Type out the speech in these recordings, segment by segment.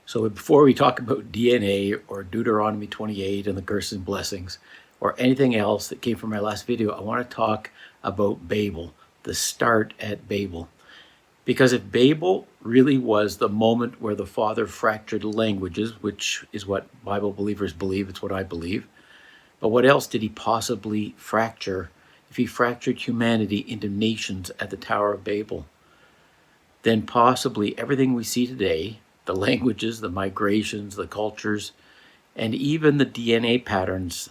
So before we talk about DNA or Deuteronomy 28 and the curses and blessings or anything else that came from my last video, I want to talk about Babel, the start at Babel. Because if Babel really was the moment where the Father fractured languages, which is what Bible believers believe, it's what I believe, but what else did he possibly fracture if he fractured humanity into nations at the Tower of Babel? Then possibly everything we see today, the languages, the migrations, the cultures, and even the DNA patterns,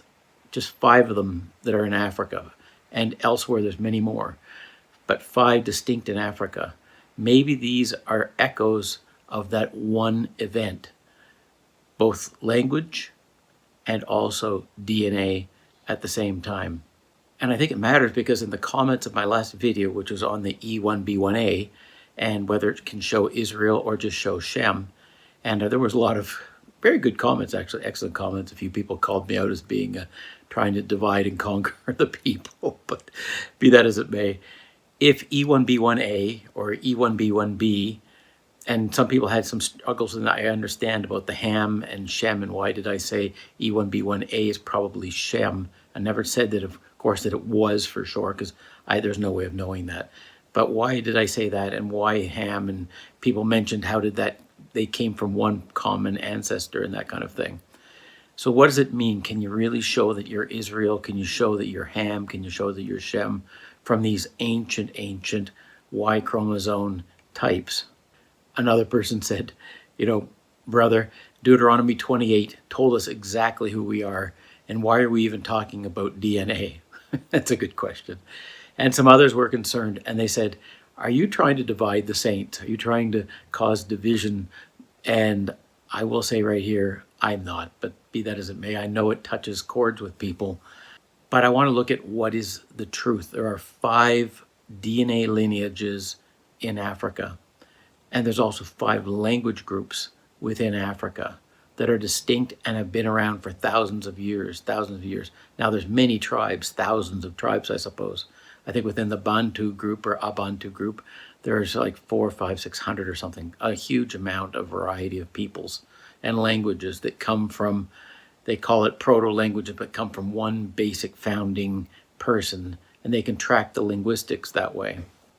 just 5 of them that are in Africa, and elsewhere there's many more, but 5 distinct in Africa. Maybe these are echoes of that one event, both language and also DNA at the same time. And I think it matters because in the comments of my last video, which was on the E1B1A, and whether it can show Israel or just show Shem, and there was a lot of very good comments, actually, excellent comments. A few people called me out as being trying to divide and conquer the people, but be that as it may, if E1B1A or E1B1B, and some people had some struggles, and I understand about the Ham and Shem, and why did I say E1B1A is probably Shem? I never said that, of course, that it was for sure, because there's no way of knowing that. But why did I say that, and why Ham? And people mentioned how did that, they came from one common ancestor and that kind of thing. So what does it mean? Can you really show that you're Israel? Can you show that you're Ham? Can you show that you're Shem from these ancient Y chromosome types? Another person said, brother, Deuteronomy 28 told us exactly who we are, and why are we even talking about DNA? That's a good question. And some others were concerned, and they said, are you trying to divide the saints? Are you trying to cause division? And I will say right here, I'm not, but be that as it may, I know it touches chords with people, but I want to look at what is the truth. There are 5 DNA lineages in Africa, and there's also 5 language groups within Africa that are distinct and have been around for thousands of years. Now there's many tribes, thousands of tribes, I suppose. I think within the Bantu group or Abantu group, there's like 400, 500, 600 or something, a huge amount of variety of peoples and languages that come from, they call it proto-languages, but come from one basic founding person, and they can track the linguistics that way.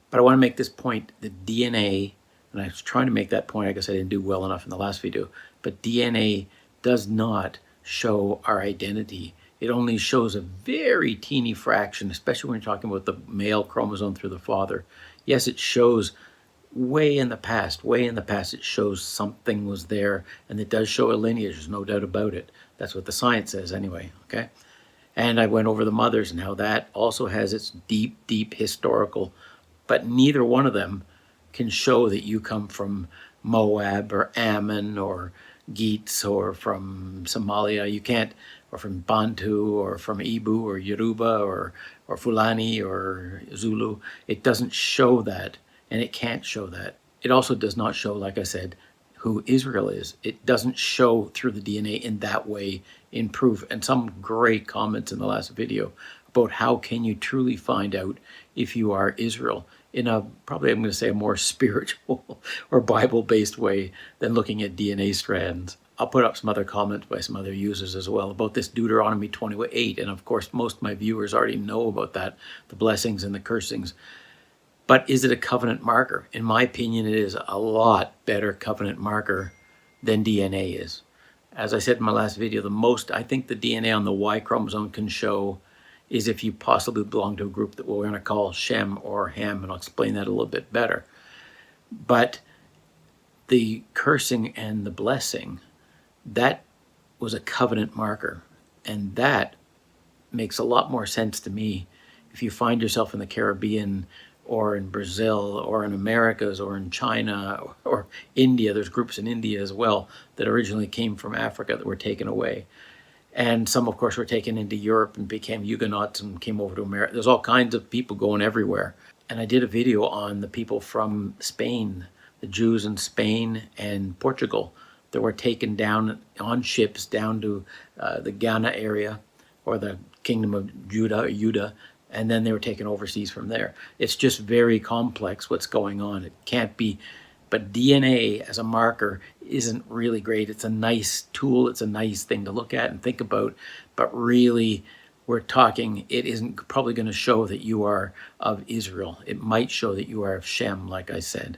But I want to make this point, the DNA, and I was trying to make that point, I guess I didn't do well enough in the last video, but DNA does not show our identity. It only shows a very teeny fraction, especially when you're talking about the male chromosome through the father. Yes, it shows way in the past it shows something was there, and it does show a lineage, there's no doubt about it. That's what the science says anyway, okay? And I went over the mothers and how that also has its deep historical, but neither one of them can show that you come from Moab or Ammon or Geats or from Somalia. You can't, or from Bantu or from Ibu or Yoruba or Fulani or Zulu. It doesn't show that, and it can't show that. It also does not show, like I said, who Israel is. It doesn't show through the DNA in that way in proof. And some great comments in the last video about how can you truly find out if you are Israel in a, probably I'm going to say a more spiritual or Bible-based way than looking at DNA strands. I'll put up some other comments by some other users as well about this Deuteronomy 28. And of course, most of my viewers already know about that, the blessings and the cursings. But is it a covenant marker? In my opinion, it is a lot better covenant marker than DNA is. As I said in my last video, the most I think the DNA on the Y chromosome can show is if you possibly belong to a group that we're going to call Shem or Ham, and I'll explain that a little bit better. But the cursing and the blessing, that was a covenant marker, and that makes a lot more sense to me if you find yourself in the Caribbean or in Brazil or in Americas or in China or India. There's groups in India as well that originally came from Africa that were taken away. And some, of course, were taken into Europe and became Huguenots and came over to America. There's all kinds of people going everywhere. And I did a video on the people from Spain, the Jews in Spain and Portugal that were taken down on ships down to the Ghana area or the Kingdom of Judah, and then they were taken overseas from there. It's just very complex what's going on. It can't be But DNA as a marker isn't really great. It's a nice tool. It's a nice thing to look at and think about. But really, we're talking, it isn't probably going to show that you are of Israel. It might show that you are of Shem, like I said.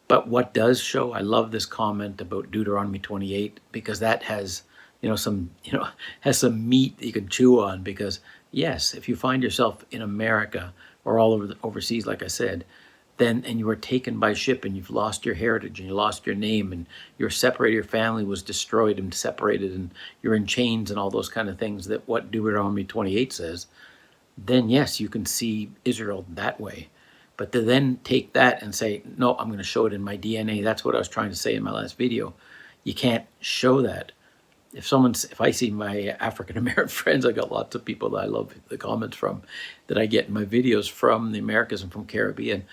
But what does show, I love this comment about Deuteronomy 28, because that has, has some meat that you can chew on. Because yes, if you find yourself in America or all over overseas, like I said, then, and you were taken by ship and you've lost your heritage and you lost your name and you're separated, your family was destroyed and separated and you're in chains and all those kind of things, that what Deuteronomy 28 says, then yes, you can see Israel that way. But to then take that and say, no, I'm going to show it in my DNA. That's what I was trying to say in my last video. You can't show that. If I see my African-American friends, I got lots of people that I love the comments from, that I get in my videos from the Americas and from Caribbean.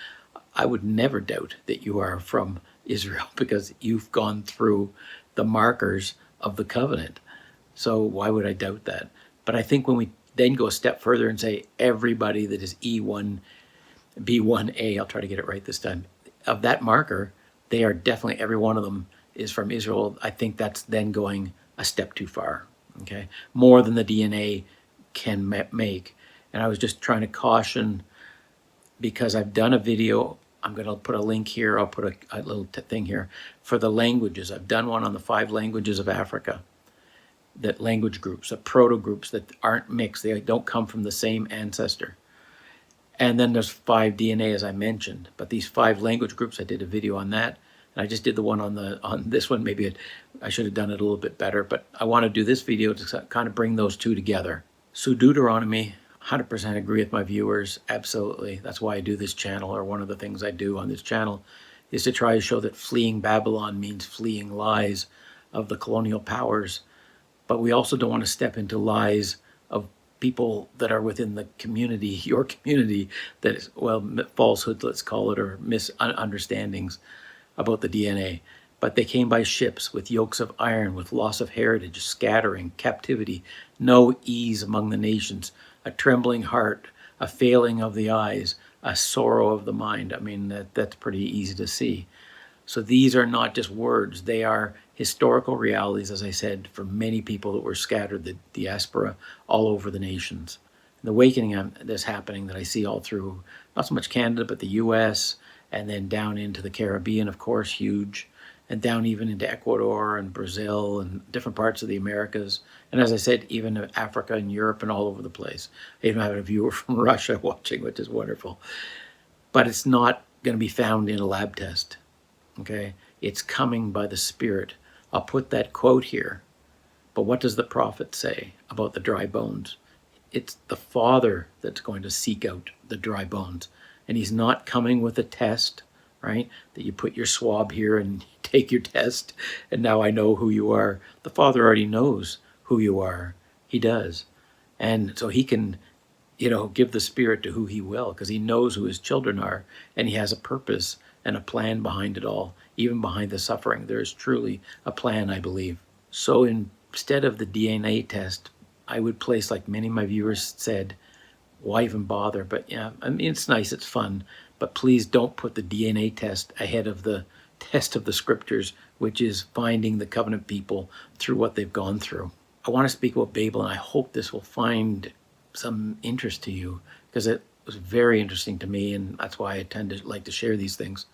I would never doubt that you are from Israel, because you've gone through the markers of the covenant. So why would I doubt that? But I think when we then go a step further and say everybody that is E1, B1A, I'll try to get it right this time, of that marker, they are definitely, every one of them is from Israel. I think that's then going a step too far, okay? More than the DNA can make. And I was just trying to caution, because I've done a video, I'm going to put a link here, I'll put a little thing here, for the languages. I've done one on the 5 languages of Africa, that language groups, the proto groups that aren't mixed, they don't come from the same ancestor. And then there's 5 DNA, as I mentioned. But these 5 language groups, I did a video on that. And I just did the one on this one. Maybe I should have done it a little bit better. But I want to do this video to kind of bring those two together. So Deuteronomy, 100% agree with my viewers. Absolutely. That's why I do this channel, or one of the things I do on this channel, is to try to show that fleeing Babylon means fleeing lies of the colonial powers. But we also don't want to step into lies of people that are within the community, your community, that is, well, falsehood, let's call it, or misunderstandings about the DNA. But they came by ships with yokes of iron, with loss of heritage, scattering, captivity, no ease among the nations, a trembling heart, a failing of the eyes, a sorrow of the mind. I mean, that's pretty easy to see. So these are not just words, they are historical realities, as I said, for many people that were scattered, the diaspora, all over the nations. The awakening that's happening that I see all through, not so much Canada, but the US, and then down into the Caribbean, of course, huge, and down even into Ecuador and Brazil and different parts of the Americas. And as I said, even Africa and Europe and all over the place. I even have a viewer from Russia watching, which is wonderful. But it's not going to be found in a lab test. Okay, it's coming by the Spirit. I'll put that quote here. But what does the prophet say about the dry bones? It's the Father that's going to seek out the dry bones. And he's not coming with a test, right? That you put your swab here and take your test, and now I know who you are. The Father already knows who you are. He does. And so he can, give the Spirit to who he will, because he knows who his children are, and he has a purpose and a plan behind it all, even behind the suffering. There is truly a plan, I believe. So instead of the DNA test, I would place, like many of my viewers said, why even bother? But yeah, I mean, it's nice, it's fun, but please don't put the DNA test ahead of the test of the scriptures, which is finding the covenant people through what they've gone through. I want to speak about Babel, and I hope this will find some interest to you, because it was very interesting to me, and that's why I tend to like to share these things.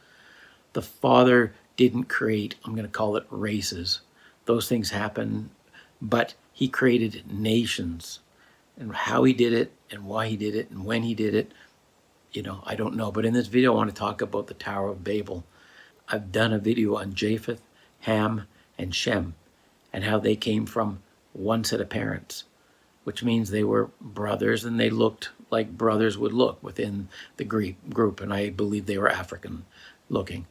The Father didn't create, I'm going to call it races. Those things happen, but he created nations. And how he did it, and why he did it, and when he did it, I don't know. But in this video, I want to talk about the Tower of Babel. I've done a video on Japheth, Ham, and Shem, and how they came from one set of parents, which means they were brothers, and they looked like brothers would look within the group, and I believe they were African looking.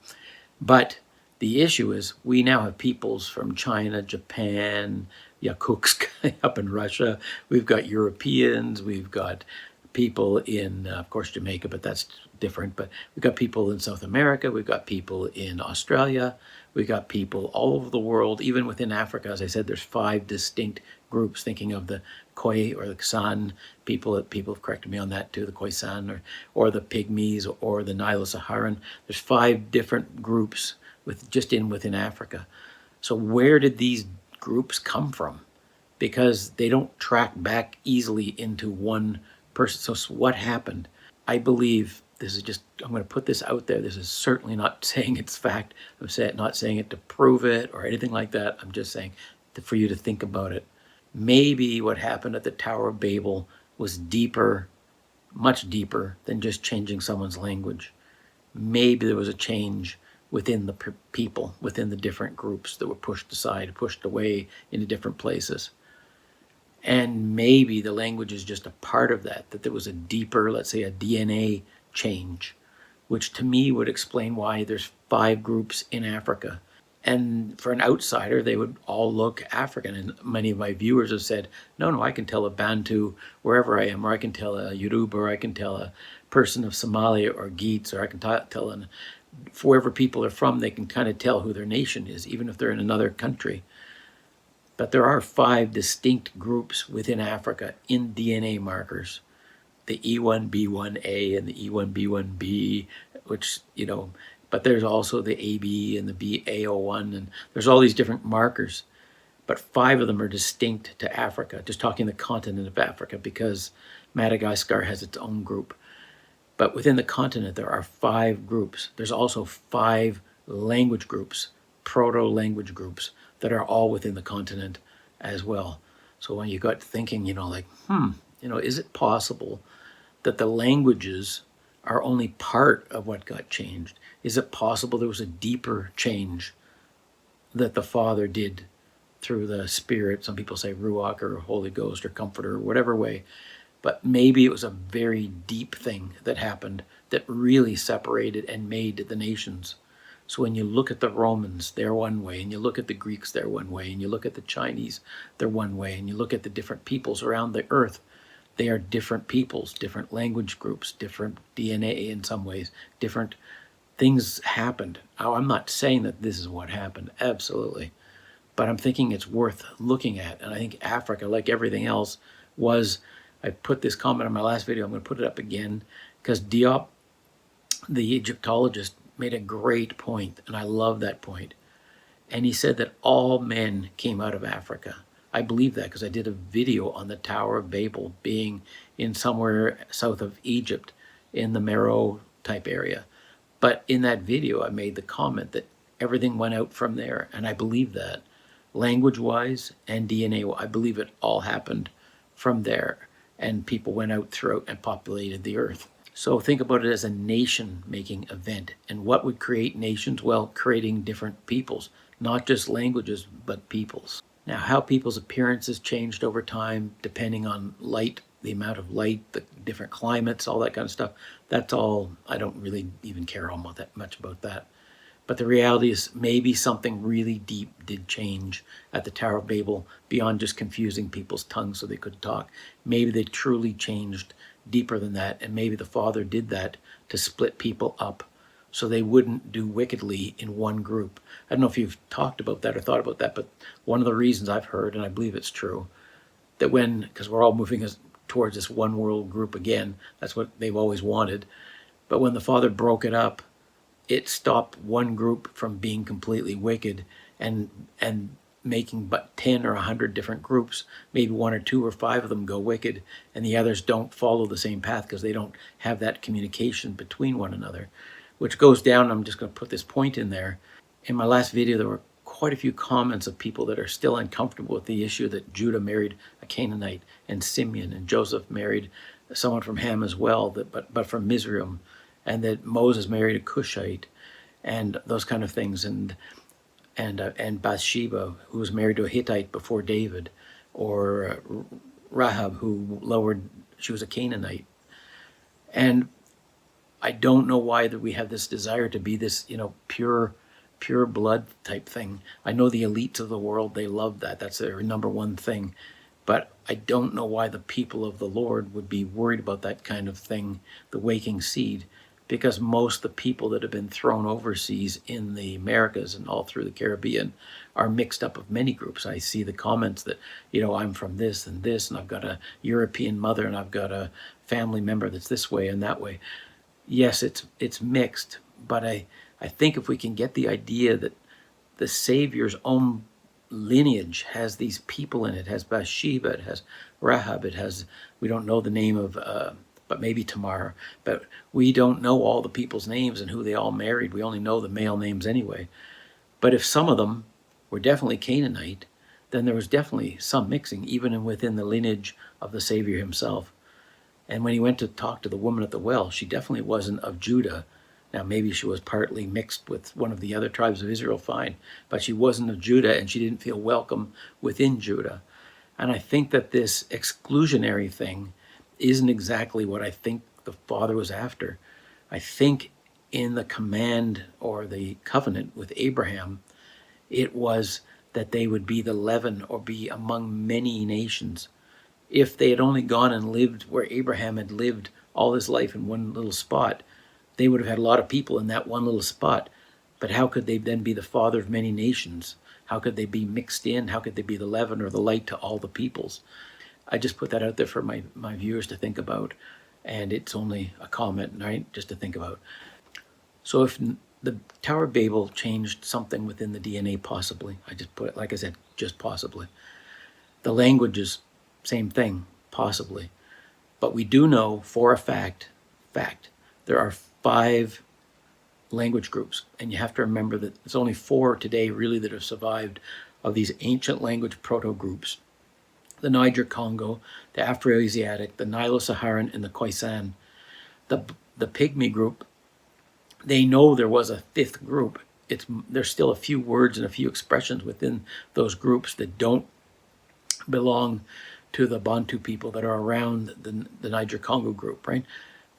But the issue is, we now have peoples from China, Japan, Yakutsk up in Russia. We've got Europeans, we've got people in, of course, Jamaica, but that's different. But we've got people in South America, we've got people in Australia, We got people all over the world, even within Africa. As I said, there's 5 distinct groups, thinking of the Khoi or the San people. People have corrected me on that too, the Khoisan or the Pygmies or the Nilo-Saharan. There's 5 different groups within Africa. So where did these groups come from? Because they don't track back easily into one person. So what happened? I believe this is just, I'm going to put this out there. This is certainly not saying it's fact. I'm not saying it to prove it or anything like that. I'm just saying for you to think about it. Maybe what happened at the Tower of Babel was deeper, much deeper than just changing someone's language. Maybe there was a change within the people, within the different groups that were pushed aside, pushed away into different places. And maybe the language is just a part of that there was a deeper, let's say a DNA change, which to me would explain why there's 5 groups in Africa. And for an outsider, they would all look African. And many of my viewers have said, no, I can tell a Bantu wherever I am, or I can tell a Yoruba, or I can tell a person of Somalia or Geats, or I can tell wherever people are from, they can kind of tell who their nation is, even if they're in another country. But there are 5 distinct groups within Africa in DNA markers. The E1B1A and the E1B1B, which, but there's also the AB and the BA01, and there's all these different markers. But 5 of them are distinct to Africa, just talking the continent of Africa, because Madagascar has its own group. But within the continent, there are 5 groups. There's also 5 language groups, proto-language groups, that are all within the continent as well. So when you got thinking, is it possible that the languages are only part of what got changed? Is it possible there was a deeper change that the Father did through the Spirit? Some people say Ruach or Holy Ghost or Comforter or whatever way. But maybe it was a very deep thing that happened that really separated and made the nations. So when you look at the Romans, they're one way, and you look at the Greeks, they're one way, and you look at the Chinese, they're one way, and you look at the different peoples around the earth, they are different peoples, different language groups, different DNA in some ways, different things happened. I'm not saying that this is what happened, absolutely. But I'm thinking it's worth looking at. And I think Africa, like everything else, I put this comment in my last video, I'm going to put it up again, because Diop, the Egyptologist, made a great point, and I love that point. And he said that all men came out of Africa. I believe that because I did a video on the Tower of Babel being in somewhere south of Egypt in the Meroe type area. But in that video, I made the comment that everything went out from there, and I believe that. Language-wise and DNA, I believe it all happened from there, and people went out throughout and populated the earth. So think about it as a nation-making event. And what would create nations? Well, creating different peoples, not just languages, but peoples. Now, how people's appearances changed over time, depending on light, the amount of light, the different climates, all that kind of stuff, that's all, I don't really even care that much about that. But the reality is maybe something really deep did change at the Tower of Babel beyond just confusing people's tongues so they could talk. Maybe they truly changed deeper than that, and maybe the Father did that to split people up so they wouldn't do wickedly in one group. I don't know if you've talked about that or thought about that, but one of the reasons I've heard, and I believe it's true, that because we're all moving towards this one world group again, that's what they've always wanted, but when the Father broke it up, it stopped one group from being completely wicked and making but 10 or 100 different groups. Maybe 1 or 2 or 5 of them go wicked, and the others don't follow the same path because they don't have that communication between one another, which goes down. I'm just going to put this point in there. In my last video, there were quite a few comments of people that are still uncomfortable with the issue that Judah married a Canaanite, and Simeon and Joseph married someone from Ham as well, but from Mizraim, and that Moses married a Cushite, and those kind of things, and Bathsheba, who was married to a Hittite before David, or Rahab, she was a Canaanite. And I don't know why that we have this desire to be this, pure blood type thing. I know the elites of the world, they love that. That's their number one thing. But I don't know why the people of the Lord would be worried about that kind of thing, the waking seed, because most of the people that have been thrown overseas in the Americas and all through the Caribbean are mixed up of many groups. I see the comments that, I'm from this, and I've got a European mother, and I've got a family member that's this way and that way. Yes, it's mixed, but I think if we can get the idea that the Savior's own lineage has these people in it, has Bathsheba, it has Rahab, it has, we don't know the name of, but maybe Tamar, but we don't know all the people's names and who they all married. We only know the male names anyway. But if some of them were definitely Canaanite, then there was definitely some mixing, even within the lineage of the Savior himself. And when he went to talk to the woman at the well, she definitely wasn't of Judah. Now, maybe she was partly mixed with one of the other tribes of Israel, fine, but she wasn't of Judah, and she didn't feel welcome within Judah. And I think that this exclusionary thing isn't exactly what I think the Father was after. I think in the command or the covenant with Abraham, it was that they would be the leaven or be among many nations. If they had only gone and lived where Abraham had lived all his life in one little spot, they would have had a lot of people in that one little spot. But how could they then be the father of many nations? How could they be mixed in? How could they be the leaven or the light to all the peoples? I just put that out there for my viewers to think about. And it's only a comment, right? Just to think about. So if the Tower of Babel changed something within the DNA, possibly. I just put it, like I said, just possibly. The languages, same thing, possibly. But we do know for a fact, there are 5 language groups. And you have to remember that there's only 4 today really that have survived of these ancient language proto-groups. The Niger-Congo, the Afro-Asiatic, the Nilo-Saharan, and the Khoisan. The Pygmy group, they know there was a 5th group. There's still a few words and a few expressions within those groups that don't belong to the Bantu people that are around the Niger-Congo group, right?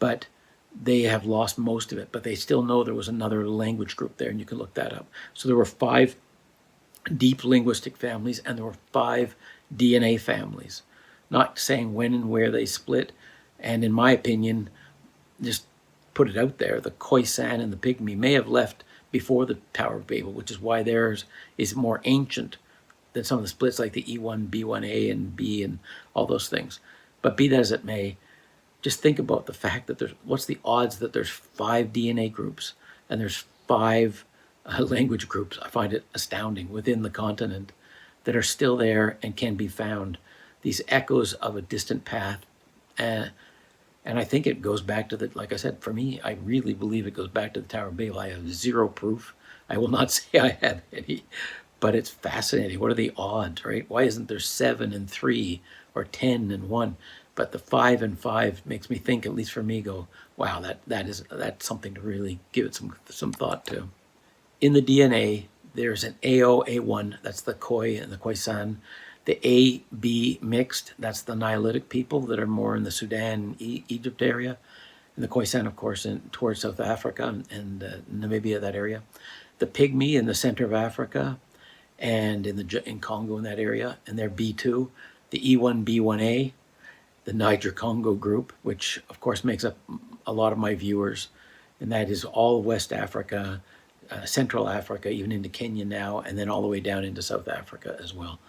But they have lost most of it, but they still know there was another language group there, and you can look that up. So there were 5 deep linguistic families, and there were 5 DNA families. Not saying when and where they split, and in my opinion, just put it out there, the Khoisan and the Pygmy may have left before the Tower of Babel, which is why theirs is more ancient than some of the splits like the E1, B1A, and B, and all those things. But be that as it may, just think about the fact that what's the odds that there's 5 DNA groups and there's 5 language groups? I find it astounding within the continent that are still there and can be found. These echoes of a distant path. And I think it goes back to like I said, for me, I really believe it goes back to the Tower of Babel. I have 0 proof. I will not say I have any, but it's fascinating. What are the odds, right? Why isn't there 7 and 3 or 10 and 1? But the 5 and 5 makes me think, at least for me, go, wow, that's something to really give it some thought to. In the DNA, there's an AO, A1, that's the Khoi and the Khoisan. The AB mixed, that's the Nilotic people that are more in the Sudan, Egypt area. And the Khoisan, of course, towards South Africa and Namibia, that area. The Pygmy in the center of Africa and in Congo in that area, and they're B2. The E1, B1A, the Niger-Congo group, which of course makes up a lot of my viewers, and that is all West Africa, Central Africa, even into Kenya now, and then all the way down into South Africa as well.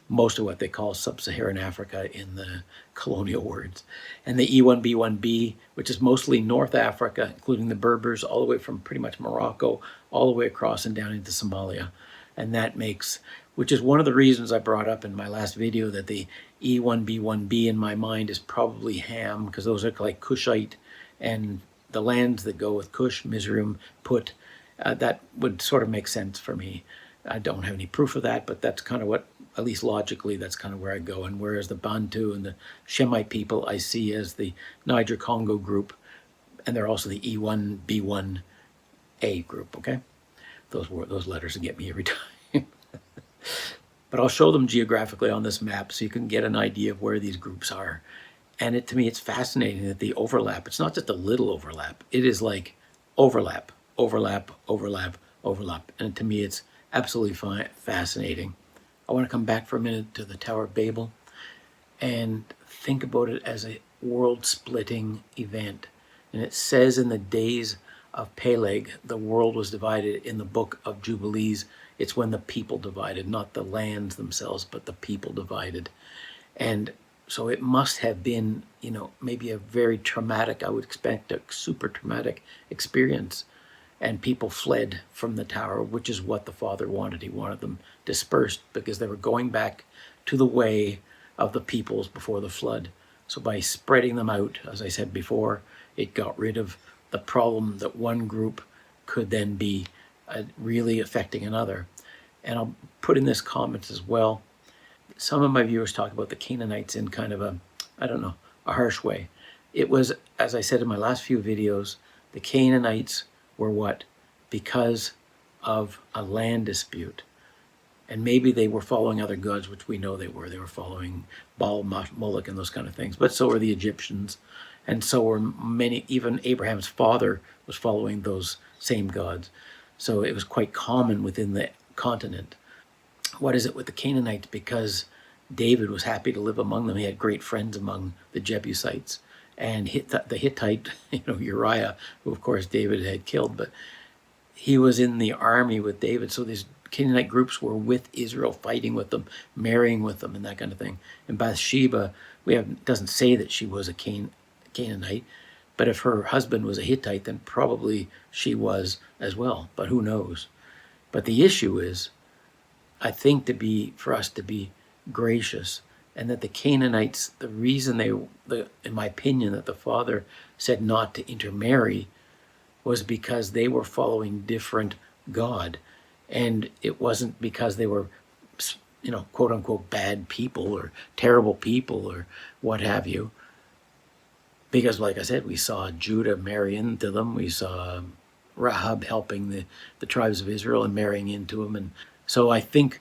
Most of what they call sub-Saharan Africa in the colonial words. And the E1B1B, which is mostly North Africa, including the Berbers, all the way from pretty much Morocco, all the way across and down into Somalia. And that makes, which is one of the reasons I brought up in my last video that the E1B1B in my mind is probably Ham, because those are like Cushite, and the lands that go with Cush, Mizraim, Put, that would sort of make sense for me. I don't have any proof of that, but that's kind of what, at least logically, that's kind of where I go. And whereas the Bantu and the Shemite people I see as the Niger-Congo group, and they're also the E1B1A group, okay? Those letters will get me every time. But I'll show them geographically on this map so you can get an idea of where these groups are. And to me, it's fascinating that the overlap, it's not just a little overlap. It is like overlap, overlap, overlap, overlap. And to me, it's absolutely fascinating. I want to come back for a minute to the Tower of Babel and think about it as a world-splitting event. And it says in the days of Peleg, the world was divided. In the book of Jubilees, it's when the people divided, not the lands themselves, but the people divided. And so it must have been, maybe a very traumatic, I would expect a super traumatic experience. And people fled from the tower, which is what the Father wanted. He wanted them dispersed because they were going back to the way of the peoples before the flood. So by spreading them out, as I said before, it got rid of the problem that one group could then be really affecting another. And I'll put in this comment as well. Some of my viewers talk about the Canaanites in kind of a harsh way. It was, as I said in my last few videos, the Canaanites were what? Because of a land dispute. And maybe they were following other gods, which we know they were. They were following Baal, Moloch, and those kind of things. But so were the Egyptians. And so were many, even Abraham's father was following those same gods. So it was quite common within the continent. What is it with the Canaanites? Because David was happy to live among them. He had great friends among the Jebusites. And the Hittite, Uriah, who of course David had killed, but he was in the army with David. So these Canaanite groups were with Israel, fighting with them, marrying with them, and that kind of thing. And Bathsheba, doesn't say that she was a Canaanite, but if her husband was a Hittite, then probably she was as well. But who knows? But the issue is, I think, for us to be gracious, and that the Canaanites, the reason in my opinion, that the Father said not to intermarry was because they were following different God. And it wasn't because they were, quote unquote, bad people or terrible people or what have you. Because, like I said, we saw Judah marry into them. We saw Rahab helping the tribes of Israel and marrying into them. And so I think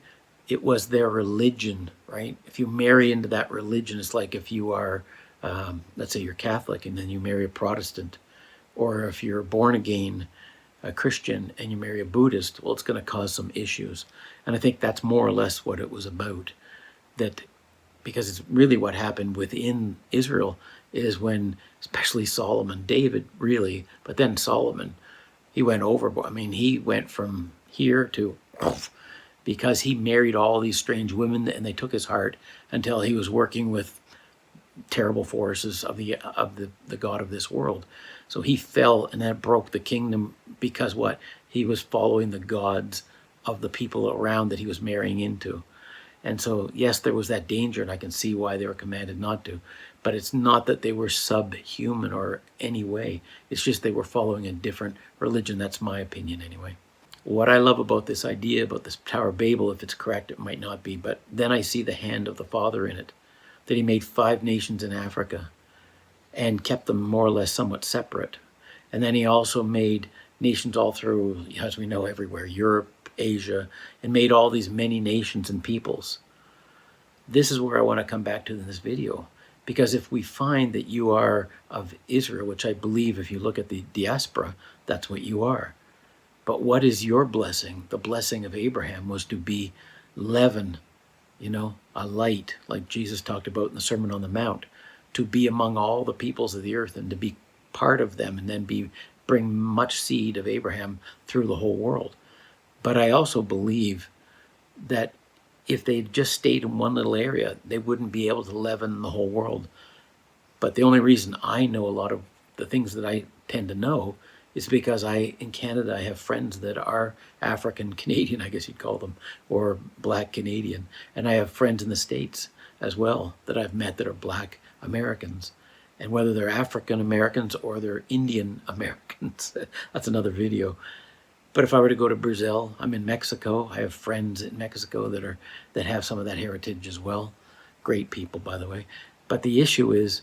it was their religion, right? If you marry into that religion, it's like if you are, let's say you're Catholic and then you marry a Protestant, or if you're born again, a Christian, and you marry a Buddhist, well, it's going to cause some issues. And I think that's more or less what it was about. That, because it's really what happened within Israel is when, especially Solomon, David really, but then Solomon, he went overboard. I mean, he went from here to, because he married all these strange women, and they took his heart until he was working with terrible forces of the God of this world. So he fell, and that broke the kingdom because what? He was following the gods of the people around that he was marrying into. And so, yes, there was that danger, and I can see why they were commanded not to. But it's not that they were subhuman or any way. It's just they were following a different religion. That's my opinion anyway. What I love about this idea, about this Tower of Babel, if it's correct, it might not be, but then I see the hand of the Father in it, that he made 5 nations in Africa and kept them more or less somewhat separate. And then he also made nations all through, as we know, everywhere, Europe, Asia, and made all these many nations and peoples. This is where I want to come back to in this video, because if we find that you are of Israel, which I believe if you look at the Diaspora, that's what you are. But what is your blessing? The blessing of Abraham was to be leaven, a light, like Jesus talked about in the Sermon on the Mount, to be among all the peoples of the earth and to be part of them, and then bring much seed of Abraham through the whole world. But I also believe that if they just stayed in one little area, they wouldn't be able to leaven the whole world. But the only reason I know a lot of the things that I tend to know is because in Canada, I have friends that are African Canadian, I guess you'd call them, or Black Canadian. And I have friends in the States as well that I've met that are Black Americans. And whether they're African Americans or they're Indian Americans, that's another video. But if I were to go to Brazil, I'm in Mexico. I have friends in Mexico that have some of that heritage as well. Great people, by the way. But the issue is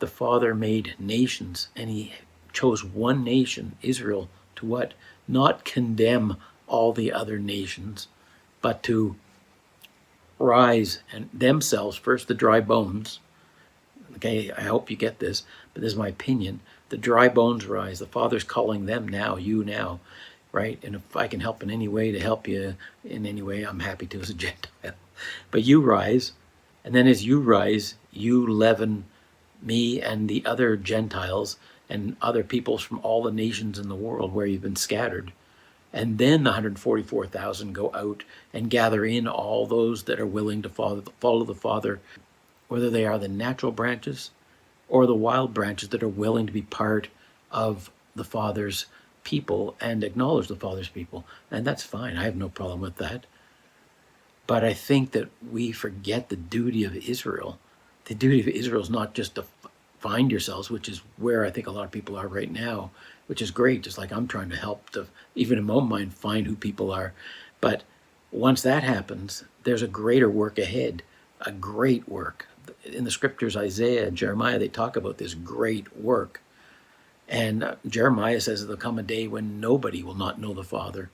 the Father made nations, and he chose one nation, Israel, to what? Not condemn all the other nations, but to rise and themselves, first the dry bones. Okay, I hope you get this, but this is my opinion. The dry bones rise. The Father's calling them now, you now, right? And if I can help in any way to help you in any way, I'm happy to as a Gentile. But you rise, and then as you rise, you leaven me and the other Gentiles, and other peoples from all the nations in the world where you've been scattered. And then the 144,000 go out and gather in all those that are willing to follow the Father, whether they are the natural branches or the wild branches that are willing to be part of the Father's people and acknowledge the Father's people. And that's fine. I have no problem with that. But I think that we forget the duty of Israel. The duty of Israel is not just to find yourselves, which is where I think a lot of people are right now, which is great. Just like I'm trying to help to, even in my own mind, find who people are. But once that happens, there's a greater work ahead, a great work. In the scriptures, Isaiah and Jeremiah, they talk about this great work. And Jeremiah says there'll come a day when nobody will not know the Father,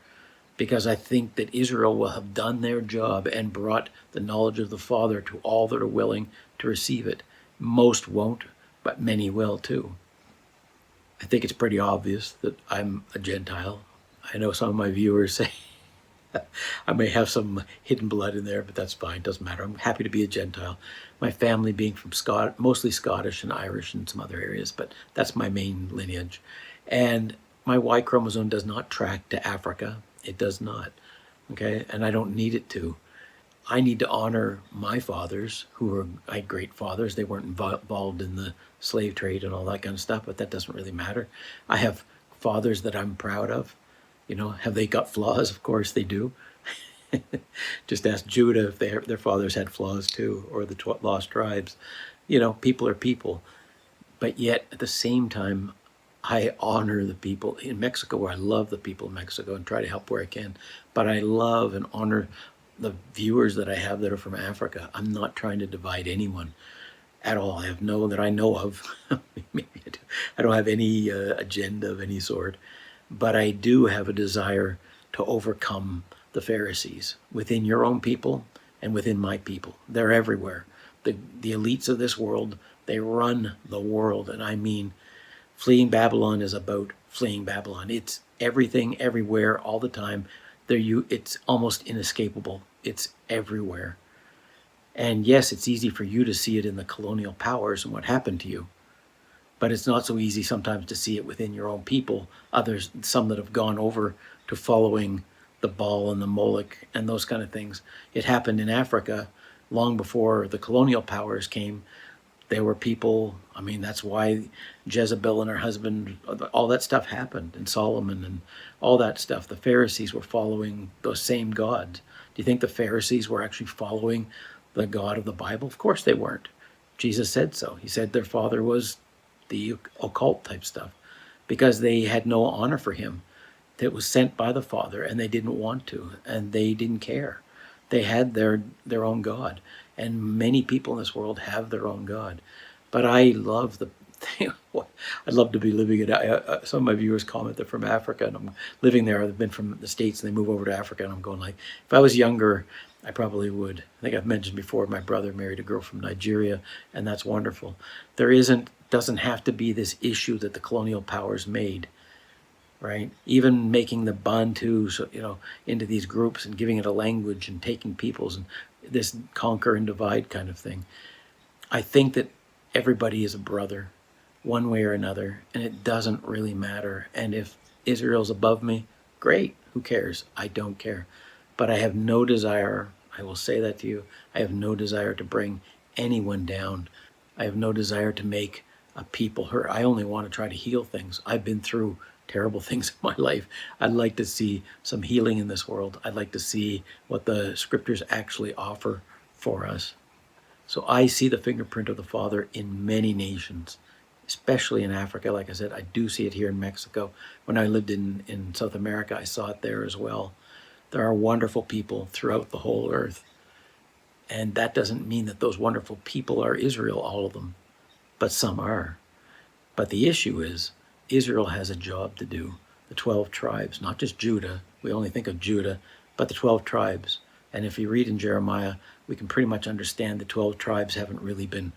because I think that Israel will have done their job and brought the knowledge of the Father to all that are willing to receive it. Most won't, but many will too. I think it's pretty obvious that I'm a Gentile. I know some of my viewers say I may have some hidden blood in there, but that's fine. Doesn't matter. I'm happy to be a Gentile. My family being from mostly Scottish and Irish and some other areas, but that's my main lineage. And my Y chromosome does not track to Africa. It does not. Okay? And I don't need it to. I need to honor my fathers, who were my great fathers. They weren't involved in the slave trade and all that kind of stuff, but that doesn't really matter. I have fathers that I'm proud of. You know, have they got flaws? Of course they do. Just ask Judah if their fathers had flaws too, or the lost tribes. You know, people are people. But yet, at the same time, I honor the people in Mexico, where I love the people in Mexico and try to help where I can. But I love and honor the viewers that I have that are from Africa. I'm not trying to divide anyone at all. I have no that I know of. Maybe I do. I don't have any agenda of any sort. But I do have a desire to overcome the Pharisees within your own people and within my people. They're everywhere. The elites of this world, they run the world. And I mean, fleeing Babylon is about fleeing Babylon. It's everything, everywhere, all the time. It's almost inescapable. It's everywhere. And yes, it's easy for you to see it in the colonial powers and what happened to you. But it's not so easy sometimes to see it within your own people. Others, some that have gone over to following the Baal and the Moloch and those kind of things. It happened in Africa long before the colonial powers came. There were people, I mean, that's why Jezebel and her husband, all that stuff happened, and Solomon and all that stuff. The Pharisees were following those same gods. Do you think the Pharisees were actually following the God of the Bible? Of course they weren't. Jesus said so. He said their father was the occult type stuff, because they had no honor for him. That was sent by the Father, and they didn't want to, and they didn't care. They had their own God, and many people in this world have their own God. But I love I'd love to be living in. Some of my viewers comment they're from Africa, and I'm living there. They've been from the States, and they move over to Africa, and I'm going like, if I was younger, I probably would. I think I've mentioned before, my brother married a girl from Nigeria, and that's wonderful. Doesn't have to be this issue that the colonial powers made. Right? Even making the Bantus, into these groups and giving it a language and taking peoples and this conquer and divide kind of thing. I think that everybody is a brother, one way or another, and it doesn't really matter. And if Israel's above me, great. Who cares? I don't care. But I have no desire, I will say that to you, I have no desire to bring anyone down. I have no desire to make a people hurt. I only want to try to heal things. I've been through terrible things in my life. I'd like to see some healing in this world. I'd like to see what the scriptures actually offer for us. So I see the fingerprint of the Father in many nations, especially in Africa. Like I said, I do see it here in Mexico. When I lived in South America, I saw it there as well. There are wonderful people throughout the whole earth. And that doesn't mean that those wonderful people are Israel, all of them. But some are. But the issue is, Israel has a job to do. The 12 tribes, not just Judah. We only think of Judah, but the 12 tribes. And if you read in Jeremiah, we can pretty much understand the 12 tribes haven't really been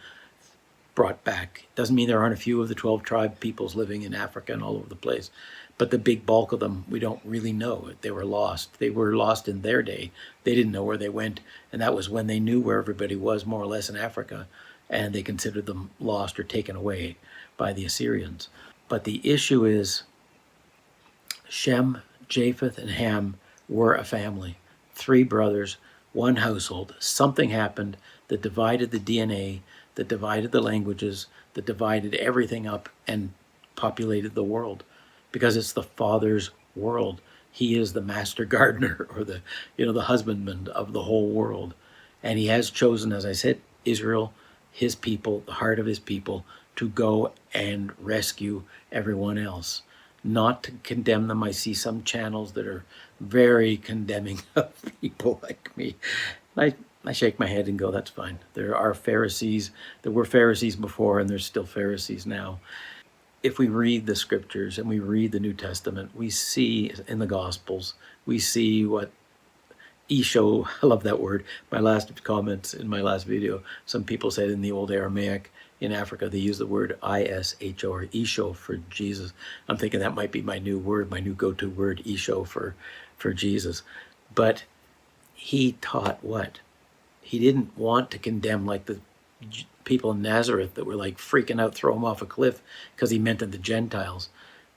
brought back. Doesn't mean there aren't a few of the 12 tribe peoples living in Africa and all over the place. But the big bulk of them, we don't really know. They were lost. They were lost in their day. They didn't know where they went. And that was when they knew where everybody was, more or less, in Africa. And they considered them lost or taken away by the Assyrians. But the issue is Shem, Japheth, and Ham were a family. 3 brothers, 1 household. Something happened that divided the DNA, that divided the languages, that divided everything up and populated the world. Because it's the Father's world. He is the master gardener, or the husbandman of the whole world. And he has chosen, as I said, Israel, his people, the heart of his people, to go and rescue everyone else. Not to condemn them. I see some channels that are very condemning of people like me. I shake my head and go, that's fine. There are Pharisees. There were Pharisees before, and there's still Pharisees now. If we read the scriptures and we read the New Testament, we see in the Gospels, we see what Isho, I love that word. My last comments in my last video, some people said in the old Aramaic in Africa, they use the word I-S-H-O, or Isho, for Jesus. I'm thinking that might be my new word, my new go-to word, Isho, for Jesus. But he taught what? He didn't want to condemn like the people in Nazareth that were like freaking out, throw him off a cliff because he meant the Gentiles,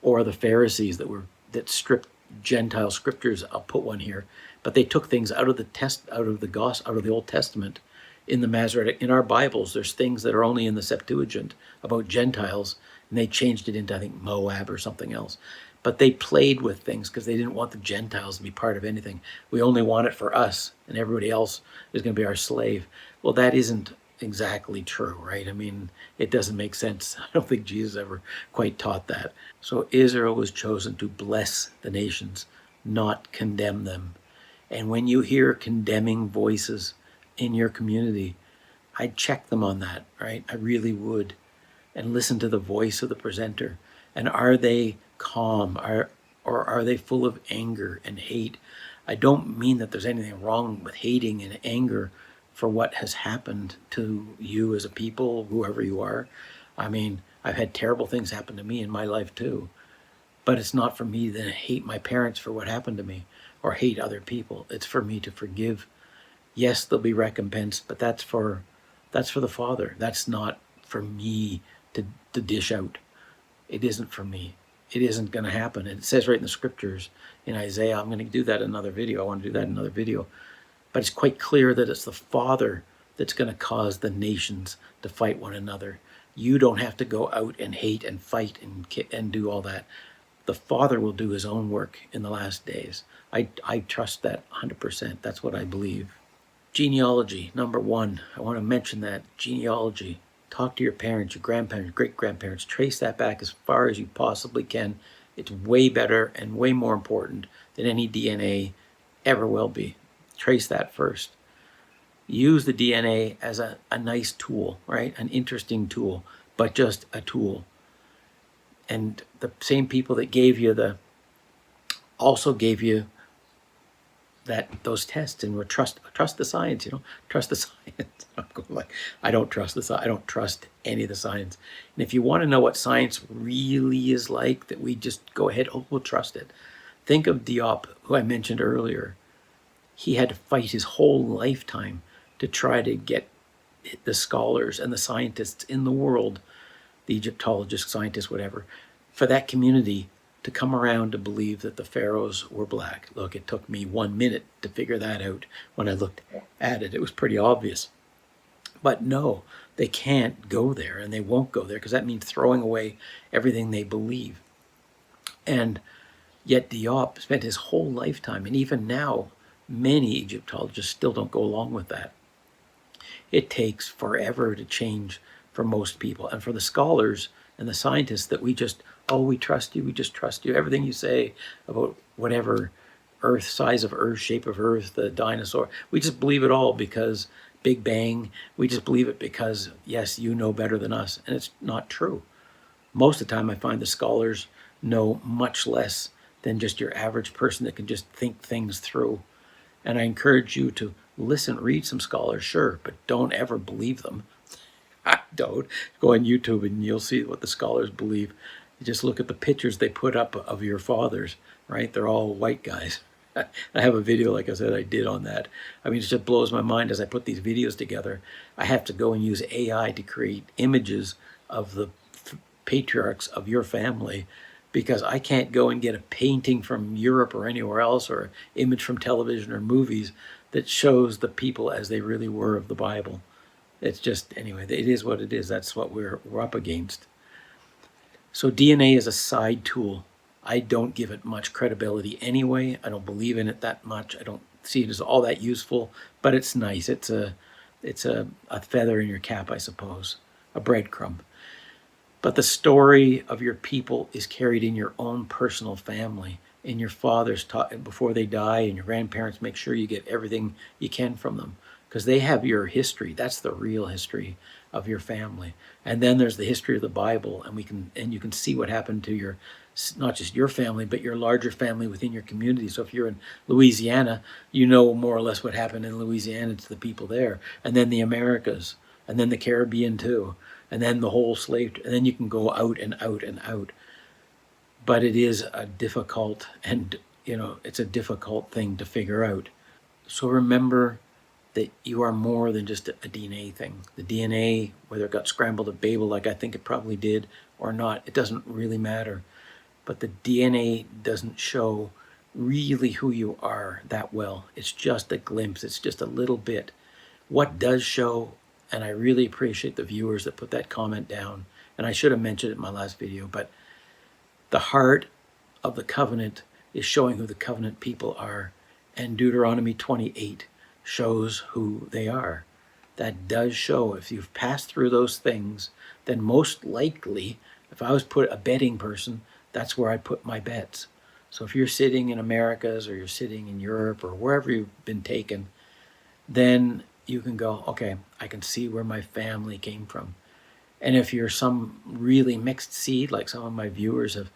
or the Pharisees that stripped Gentile scriptures. I'll put one here, but they took things out of the Old Testament. In the Masoretic, in our Bibles, there's things that are only in the Septuagint about Gentiles, and they changed it into, I think, Moab or something else. But they played with things because they didn't want the Gentiles to be part of anything. We only want it for us, and everybody else is going to be our slave. Well, that isn't exactly true, right? I mean, it doesn't make sense. I don't think Jesus ever quite taught that. So Israel was chosen to bless the nations, not condemn them. And when you hear condemning voices in your community, I'd check them on that, right? I really would. And listen to the voice of the presenter. And are they calm? Or are they full of anger and hate? I don't mean that there's anything wrong with hating and anger for what has happened to you as a people, whoever you are. I mean, I've had terrible things happen to me in my life too. But it's not for me to hate my parents for what happened to me, or hate other people. It's for me to forgive. Yes, there'll be recompense, but that's for the Father. That's not for me to dish out. It isn't for me. It isn't going to happen. And it says right in the scriptures in Isaiah, I'm going to do that in another video. I want to do that in another video. But it's quite clear that it's the Father that's going to cause the nations to fight one another. You don't have to go out and hate and fight and do all that. The Father will do his own work in the last days. I trust that 100%. That's what I believe. Genealogy, number 1. I want to mention that. Genealogy. Talk to your parents, your grandparents, great-grandparents. Trace that back as far as you possibly can. It's way better and way more important than any DNA ever will be. Trace that first. Use the DNA as a nice tool, right? An interesting tool, but just a tool. And the same people that gave you also gave you those tests, and we're trust the science, trust the science. I'm going like, I don't trust the science. I don't trust any of the science. And if you want to know what science really is like, that we just go ahead, we'll trust it. Think of Diop, who I mentioned earlier. He had to fight his whole lifetime to try to get the scholars and the scientists in the world, the Egyptologists, scientists, whatever, for that community to come around to believe that the pharaohs were black. Look, it took me 1 minute to figure that out. When I looked at it, it was pretty obvious. But no, they can't go there, and they won't go there, because that means throwing away everything they believe. And yet Diop spent his whole lifetime, and even now, many Egyptologists still don't go along with that. It takes forever to change for most people. And for the scholars and the scientists that we trust you, we just trust you. Everything you say about whatever Earth, size of Earth, shape of Earth, the dinosaur, we just believe it all because Big Bang. We just believe it because, yes, you know better than us. And it's not true. Most of the time I find the scholars know much less than just your average person that can just think things through. And I encourage you to listen, read some scholars, sure, but don't ever believe them. Don't. Go on YouTube and you'll see what the scholars believe. You just look at the pictures they put up of your fathers, right? They're all white guys. I have a video, like I said, I did on that. I mean, it just blows my mind as I put these videos together. I have to go and use AI to create images of the patriarchs of your family, because I can't go and get a painting from Europe or anywhere else, or an image from television or movies that shows the people as they really were of the Bible. It's just, anyway, it is what it is. That's what we're up against. So DNA is a side tool. I don't give it much credibility anyway. I don't believe in it that much. I don't see it as all that useful, but it's nice. It's a feather in your cap, I suppose, a breadcrumb. But the story of your people is carried in your own personal family, in your fathers before they die, and your grandparents. Make sure you get everything you can from them, because they have your history. That's the real history of your family. And then there's the history of the Bible, and you can see what happened to your, not just your family, but your larger family within your community. So if you're in Louisiana, you know more or less what happened in Louisiana to the people there, and then the Americas, and then the Caribbean too, and then the whole slave, and then you can go out and out and out. But it is a difficult, and it's a difficult thing to figure out. So remember that you are more than just a DNA thing. The DNA, whether it got scrambled at Babel like I think it probably did or not, it doesn't really matter. But the DNA doesn't show really who you are that well. It's just a glimpse. It's just a little bit. What does show, and I really appreciate the viewers that put that comment down, and I should have mentioned it in my last video, but the heart of the covenant is showing who the covenant people are, and Deuteronomy 28 shows who they are. That does show. If you've passed through those things, then most likely, if I was a betting person, that's where I put my bets. So if you're sitting in Americas, or you're sitting in Europe, or wherever you've been taken, then you can go, okay, I can see where my family came from. And if you're some really mixed seed, like some of my viewers have,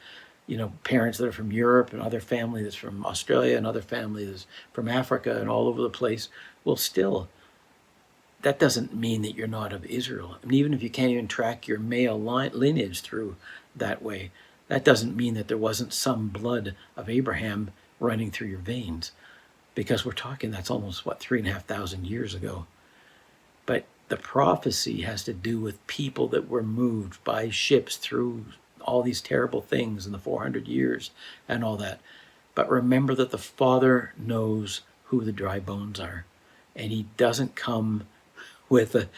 parents that are from Europe, and other family that's from Australia, and other family that's from Africa, and all over the place, well, still, that doesn't mean that you're not of Israel. And even if you can't even track your male lineage through that way, that doesn't mean that there wasn't some blood of Abraham running through your veins, because we're talking, that's almost, 3,500 years ago. But the prophecy has to do with people that were moved by ships through all these terrible things in the 400 years and all that. But remember that the Father knows who the dry bones are, and he doesn't come with a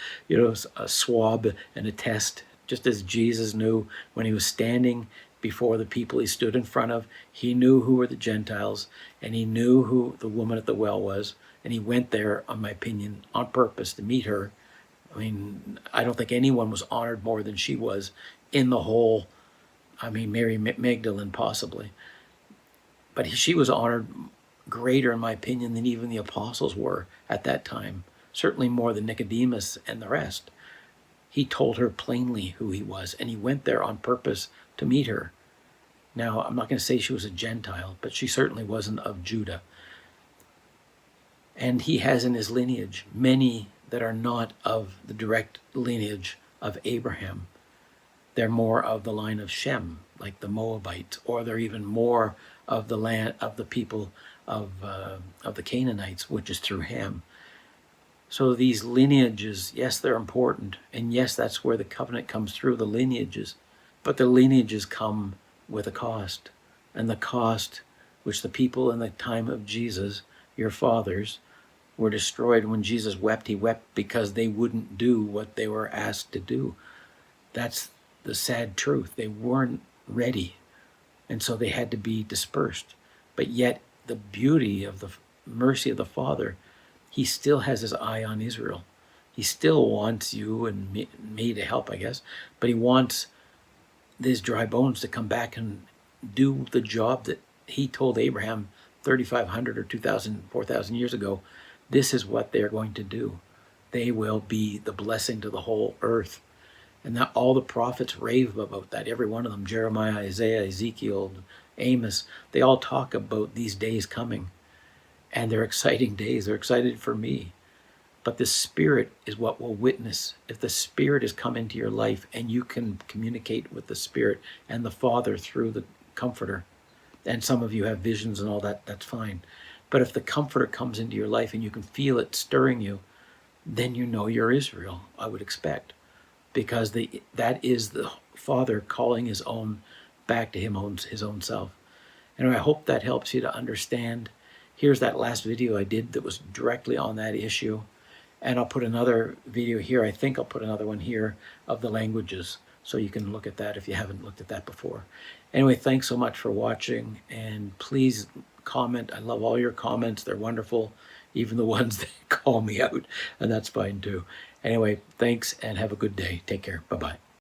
swab and a test, just as Jesus knew when he was standing before the people he stood in front of. He knew who were the Gentiles, and he knew who the woman at the well was, and he went there, in my opinion, on purpose to meet her. I mean, I don't think anyone was honored more than she was in the whole, Mary Magdalene possibly. But she was honored greater, in my opinion, than even the apostles were at that time. Certainly more than Nicodemus and the rest. He told her plainly who he was, and he went there on purpose to meet her. Now, I'm not going to say she was a Gentile, but she certainly wasn't of Judah. And he has in his lineage many that are not of the direct lineage of Abraham. They're more of the line of Shem, like the Moabites, or they're even more of the land of the people of the Canaanites, which is through Ham. So these lineages, yes, they're important, and yes, that's where the covenant comes through, the lineages. But the lineages come with a cost, and the cost which the people in the time of Jesus, your fathers, were destroyed. When Jesus wept, he wept because they wouldn't do what they were asked to do. That's the sad truth. They weren't ready, and so they had to be dispersed. But yet the beauty of the mercy of the Father, he still has his eye on Israel. He still wants you and me to help, I guess, but he wants these dry bones to come back and do the job that he told Abraham 3,500 or 2,000, 4,000 years ago. This is what they're going to do. They will be the blessing to the whole earth. And that all the prophets rave about that. Every one of them, Jeremiah, Isaiah, Ezekiel, Amos, they all talk about these days coming. And they're exciting days. They're excited for me. But the Spirit is what will witness. If the Spirit has come into your life and you can communicate with the Spirit and the Father through the Comforter, and some of you have visions and all that, that's fine. But if the Comforter comes into your life and you can feel it stirring you, then you know you're Israel, I would expect. Because that is Father calling his own back to his own self. Anyway, I hope that helps you to understand. Here's that last video I did that was directly on that issue. And I'll put another video here. I think I'll put another one here of the languages, so you can look at that if you haven't looked at that before. Anyway, thanks so much for watching, and please comment. I love all your comments. They're wonderful, even the ones that call me out, and that's fine too. Anyway, thanks and have a good day. Take care. Bye-bye.